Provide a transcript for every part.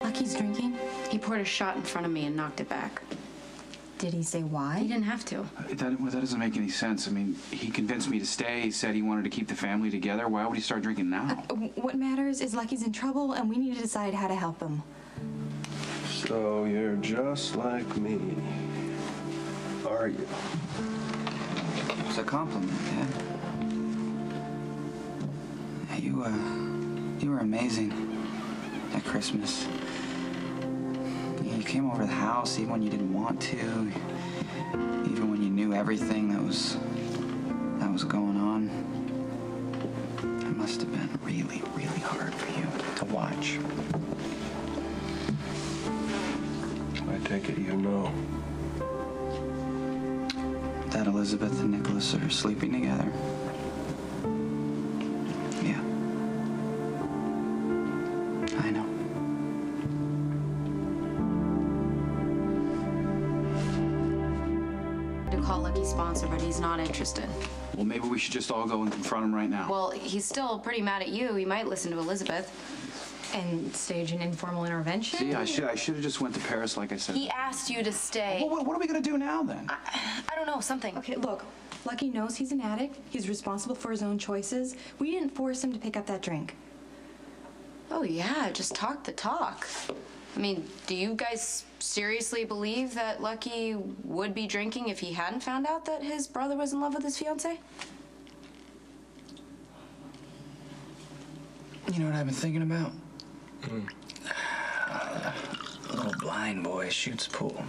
Lucky's drinking? He poured a shot in front of me and knocked it back. Did he say why? He didn't have to. That doesn't make any sense. I mean, he convinced me to stay. He said he wanted to keep the family together. Why would he start drinking now? What matters is Lucky's in trouble, and we need to decide how to help him. So you're just like me, are you? It's a compliment, Dad. Yeah, you were amazing at Christmas. You came over the house even when you didn't want to, even when you knew everything that was going on. It must have been really, really hard for you to watch. I take it you know. That Elizabeth and Nicholas are sleeping together. Yeah. I know. To call Lucky's sponsor, but he's not interested. Well, maybe we should just all go and confront him right now. Well, he's still pretty mad at you. He might listen to Elizabeth. And stage an informal intervention? See, I should have just went to Paris like I said. He asked you to stay. Well, what are we going to do now, then? I don't know, something. Okay, look. Lucky knows he's an addict. He's responsible for his own choices. We didn't force him to pick up that drink. Oh, yeah, just talk the talk. I mean, do you guys seriously believe that Lucky would be drinking if he hadn't found out that his brother was in love with his fiancée? You know what I've been thinking about? A little blind boy shoots pool.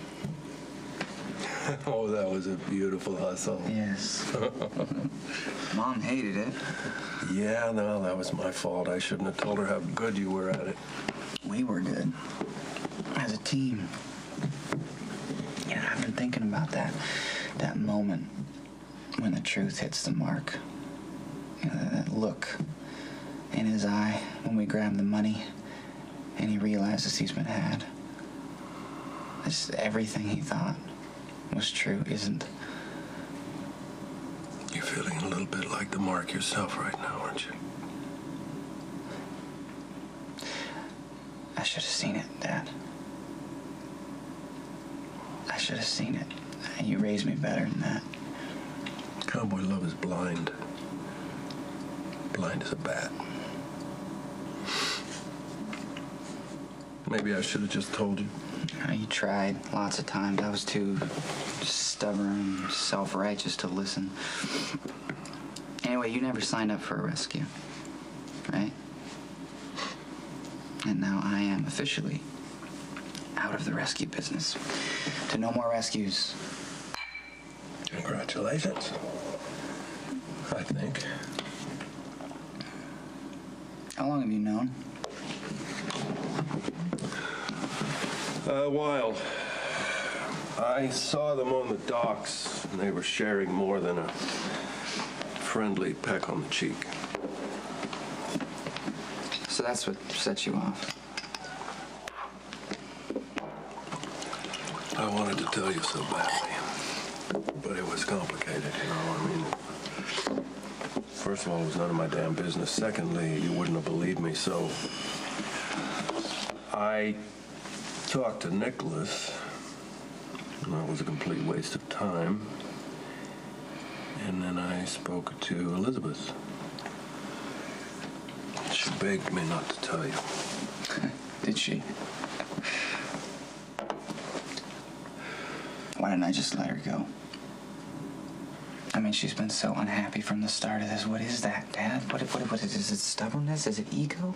Oh, that was a beautiful hustle. Yes. Mom hated it. Yeah, no, that was my fault. I shouldn't have told her how good you were at it. We were good. As a team. You know, I've been thinking about that moment when the truth hits the mark. You know, that look in his eye when we grab the money and he realizes he's been had. It's everything he thought was true isn't. You're feeling a little bit like the mark yourself right now, aren't you? I should have seen it, Dad. I should have seen it. You raised me better than that. Cowboy love is blind. Blind as a bat. Maybe I should have just told you. You tried lots of times. I was too stubborn, self-righteous to listen. Anyway, you never signed up for a rescue, right? And now I am officially out of the rescue business. To no more rescues. Congratulations. I think. How long have you known? A while. I saw them on the docks, and they were sharing more than a friendly peck on the cheek. So that's what set you off. I wanted to tell you so badly, but it was complicated, you know. I mean, first of all, it was none of my damn business. Secondly, you wouldn't have believed me, so I talked to Nicholas, and that was a complete waste of time. And then I spoke to Elizabeth. She begged me not to tell you. Did she? Why didn't I just let her go? I mean, she's been so unhappy from the start of this. What is that, Dad? What is it? Is it stubbornness? Is it ego?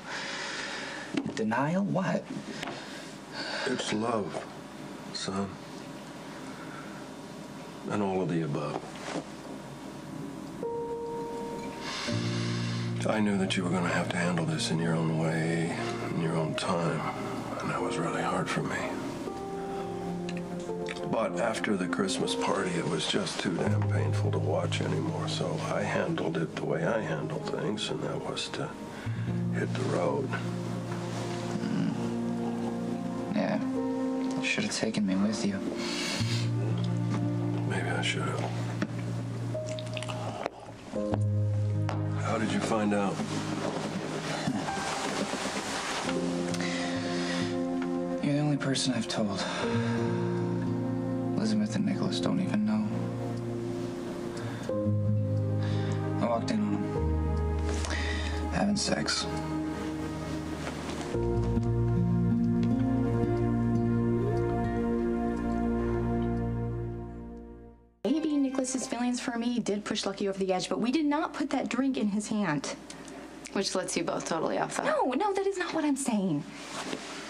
Denial? What? It's love, son. And all of the above. I knew that you were going to have to handle this in your own way, in your own time, and that was really hard for me. But after the Christmas party, it was just too damn painful to watch anymore, so I handled it the way I handle things, and that was to hit the road. Yeah. You should have taken me with you. Maybe I should have. How did you find out? only person I've told. Elizabeth and Nicholas don't even know. I walked in on them having sex. Maybe Nicholas's feelings for me did push Lucky over the edge, but we did not put that drink in his hand. Which lets you both totally off that. No, that is not what I'm saying.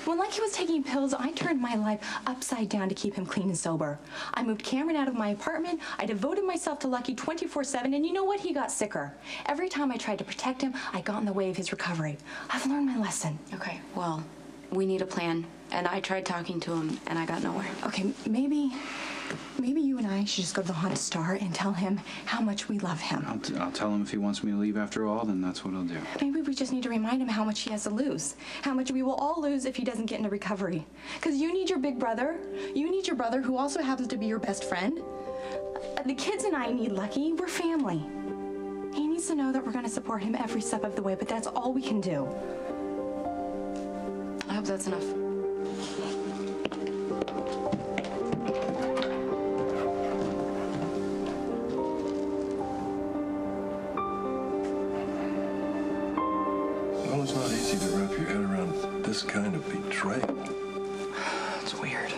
When Lucky was taking pills, I turned my life upside down to keep him clean and sober. I moved Cameron out of my apartment. I devoted myself to Lucky 24/7, and you know what? He got sicker. Every time I tried to protect him, I got in the way of his recovery. I've learned my lesson. Okay, well, we need a plan. And I tried talking to him, and I got nowhere. Okay, maybe you and I should just go to the Haunted Star and tell him how much we love him. I'll tell him if he wants me to leave after all, then that's what I'll do. Maybe we just need to remind him how much he has to lose. How much we will all lose if he doesn't get into recovery. Because you need your big brother. You need your brother who also happens to be your best friend. The kids and I need Lucky. We're family. He needs to know that we're going to support him every step of the way, but that's all we can do. I hope that's enough. Well, it's not easy to wrap your head around this kind of betrayal. It's weird.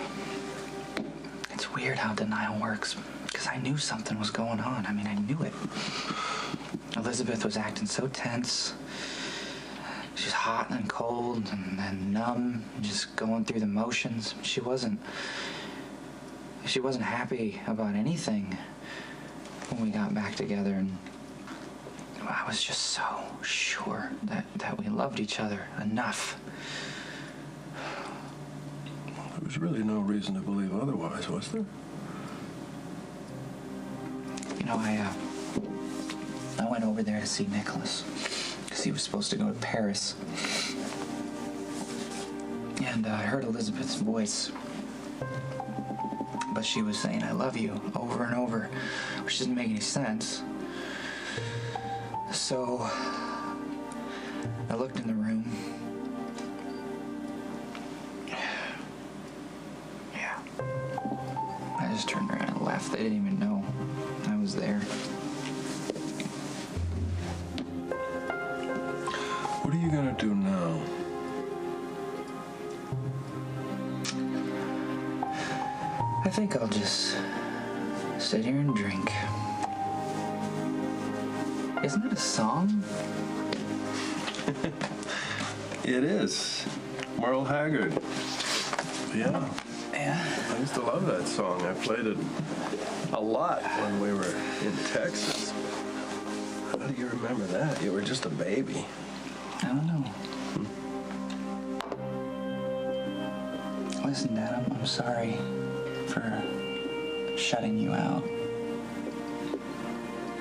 It's weird how denial works, because I knew something was going on. I mean, I knew it. Elizabeth was acting so tense. She's hot and cold and numb, just going through the motions. She wasn't happy about anything when we got back together, and I was just so sure that we loved each other enough. There was really no reason to believe otherwise, was there? You know, I went over there to see Nicholas, because he was supposed to go to Paris. And I heard Elizabeth's voice. But she was saying, "I love you," over and over, which didn't make any sense. So I looked in the room. Yeah. I just turned around and left. They didn't even know I was there. What are you gonna do now? I think I'll just sit here and drink. Isn't it a song? It is. Merle Haggard. Yeah. Yeah. I used to love that song. I played it a lot when we were in Texas. How do you remember that? You were just a baby. I don't know. Listen, Dad, I'm sorry for shutting you out.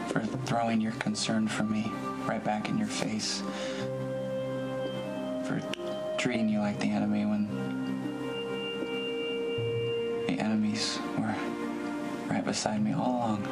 For throwing your concern for me right back in your face. For treating you like the enemy when the enemies were right beside me all along.